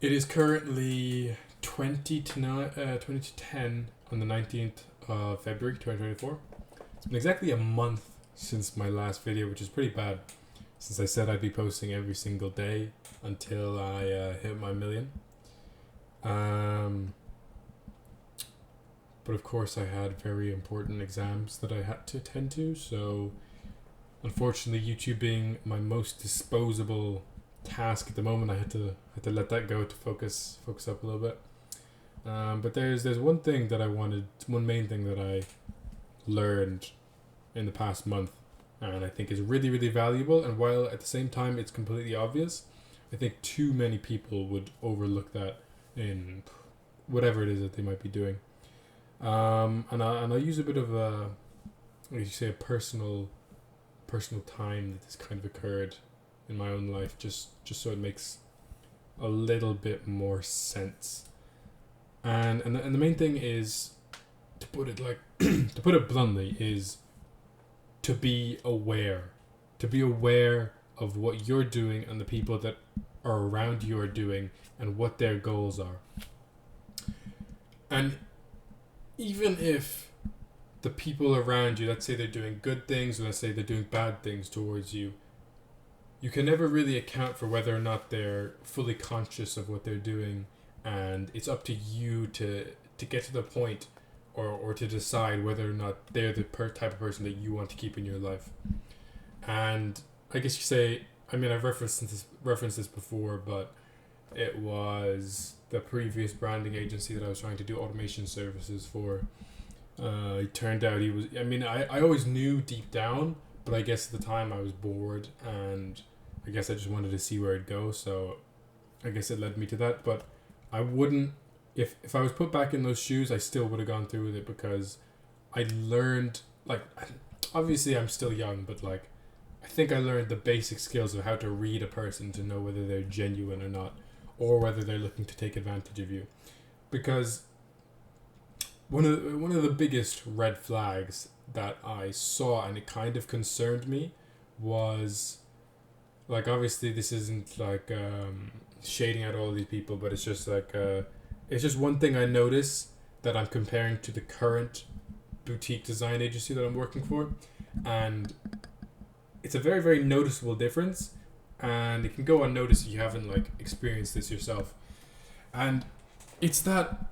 It is currently 20 to 10 on the 19th of February 2024. It's been exactly a month since my last video, which is pretty bad since I said I'd be posting every single day until I hit my million. But of course I had very important exams that I had to attend to, so unfortunately YouTube being my most disposable task at the moment, I had to let that go to focus up a little bit. But there's one main thing that I learned in the past month, and I think is really, really valuable. And while at the same time it's completely obvious, I think too many people would overlook that in whatever it is that they might be doing. And I'll use a bit of a personal time that this kind of occurred in my own life, just so it makes a little bit more sense. And the main thing is, to put it bluntly, is to be aware of what you're doing and the people that are around you are doing and what their goals are. And even if the people around you, let's say they're doing good things, or let's say they're doing bad things towards you, you can never really account for whether or not they're fully conscious of what they're doing, and it's up to you to get to the point or to decide whether or not they're the type of person that you want to keep in your life. And I guess you say, I mean, I've referenced this before, but it was the previous branding agency that I was trying to do automation services for. It turned out I always knew deep down, but I guess at the time I was bored, and I guess I just wanted to see where it'd go, so I guess it led me to that. But I wouldn't, if I was put back in those shoes, I still would have gone through with it, because I learned, obviously I'm still young, but I think I learned the basic skills of how to read a person to know whether they're genuine or not, or whether they're looking to take advantage of you. Because one of the biggest red flags that I saw, and it kind of concerned me, was, obviously this isn't shading out all these people, but it's just it's just one thing I notice that I'm comparing to the current boutique design agency that I'm working for, and it's a very, very noticeable difference, and it can go unnoticed if you haven't experienced this yourself. And it's that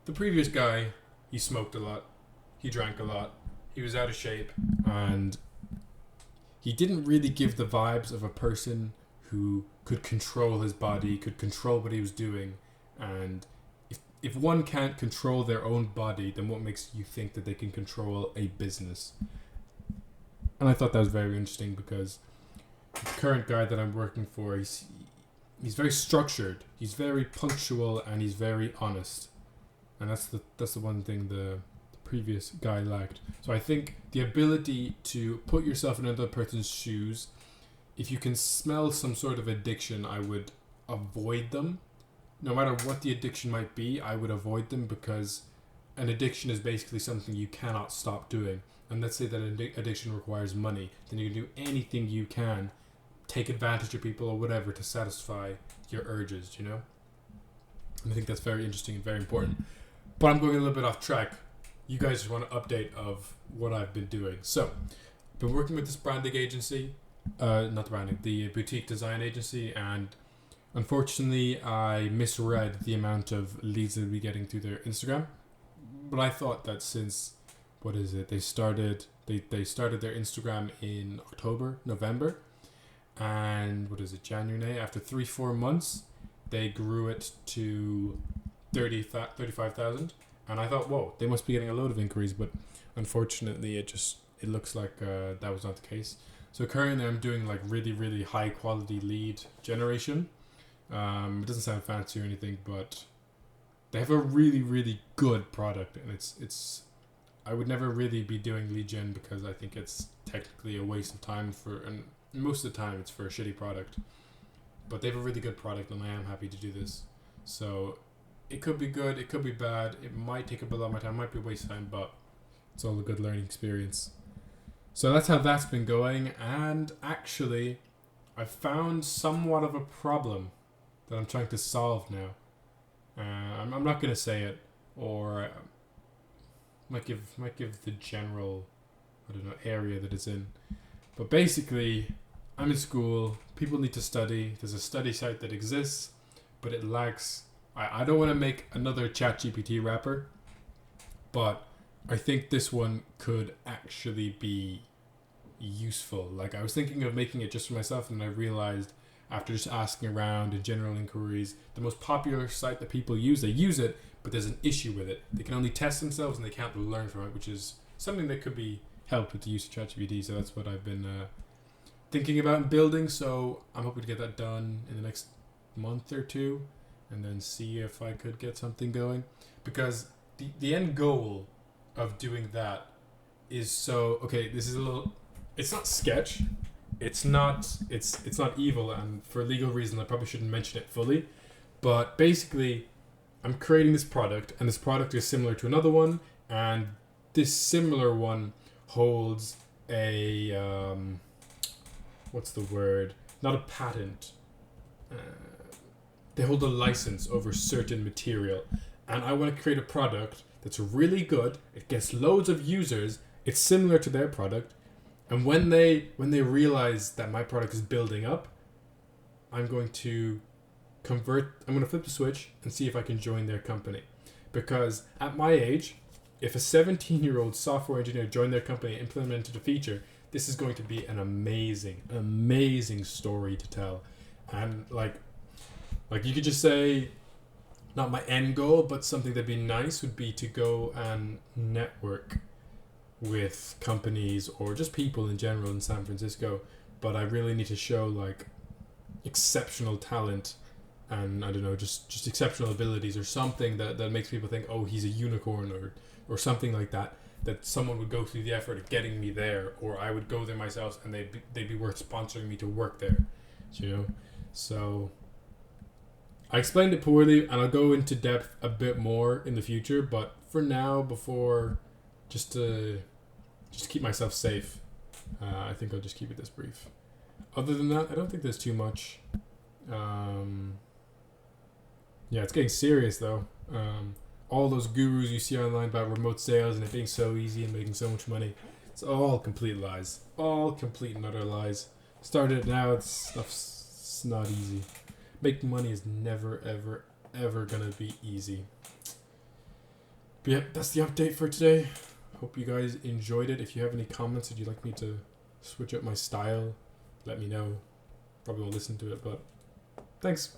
the previous guy, he smoked a lot, he drank a lot, he was out of shape, and he didn't really give the vibes of a person who could control his body, could control what he was doing. And if one can't control their own body, then what makes you think that they can control a business? And I thought that was very interesting, because the current guy that I'm working for, he's very structured, he's very punctual, and he's very honest. And that's the one thing the previous guy lacked. So I think the ability to put yourself in another person's shoes, if you can smell some sort of addiction, I would avoid them. No matter what the addiction might be, I would avoid them, because an addiction is basically something you cannot stop doing. And let's say that an addiction requires money, then you can do anything you can, take advantage of people or whatever to satisfy your urges, And I think that's very interesting and very important. But I'm going a little bit off track. You guys just want an update of what I've been doing. So, I've been working with this branding agency, the boutique design agency, and unfortunately I misread the amount of leads that we'd be getting through their Instagram. But I thought that since, they started their Instagram in November, and January, after 3-4 months, they grew it to 35,000, and I thought, whoa, they must be getting a load of inquiries, but unfortunately it looks like that was not the case. So currently I'm doing really, really high quality lead generation. It doesn't sound fancy or anything, but they have a really, really good product, and it's I would never really be doing lead gen, because I think it's technically a waste of time, and most of the time it's for a shitty product. But they have a really good product, and I am happy to do this. So it could be good, it could be bad, it might take up a lot of my time, it might be a waste of time, but it's all a good learning experience. So that's how that's been going, and actually I found somewhat of a problem that I'm trying to solve now. I'm not gonna say it, or might give the general, I don't know, area that it's in. But basically, I'm in school. People need to study. There's a study site that exists, but it lacks. I don't want to make another ChatGPT wrapper, but I think this one could actually be useful. Like, I was thinking of making it just for myself, and I realized after just asking around in general inquiries, the most popular site that people use, they use it, but there's an issue with it. They can only test themselves and they can't learn from it, which is something that could be helped with the use of ChatGPT. So that's what I've been thinking about building. So I'm hoping to get that done in the next month or two, and then see if I could get something going. Because the end goal of doing that is so, okay, this is a little, it's not sketch, it's not evil, and for legal reasons I probably shouldn't mention it fully, but basically I'm creating this product, and this product is similar to another one, and this similar one holds a what's the word, not a patent, they hold a license over certain material, and I want to create a product that's really good, it gets loads of users, it's similar to their product, and when they realize that my product is building up, I'm going to flip the switch and see if I can join their company. Because at my age, if a 17-year-old software engineer joined their company and implemented a feature, this is going to be an amazing story to tell. And like you could just say, not my end goal, but something that'd be nice would be to go and network with companies or just people in general in San Francisco. But I really need to show like exceptional talent and, I don't know, just exceptional abilities or something that makes people think, oh, he's a unicorn, or something like that, that someone would go through the effort of getting me there, or I would go there myself and they'd be worth sponsoring me to work there, you know. So I explained it poorly, and I'll go into depth a bit more in the future, but for now, just to keep myself safe, I think I'll just keep it this brief. Other than that, I don't think there's too much. Yeah, it's getting serious though. All those gurus you see online about remote sales and it being so easy and making so much money, it's all complete lies. All complete and utter lies. Started it now, it's not easy. Making money is never, ever gonna be easy. But yeah, that's the update for today. Hope you guys enjoyed it. If you have any comments that you'd like me to switch up my style, let me know. Probably won't listen to it, but thanks.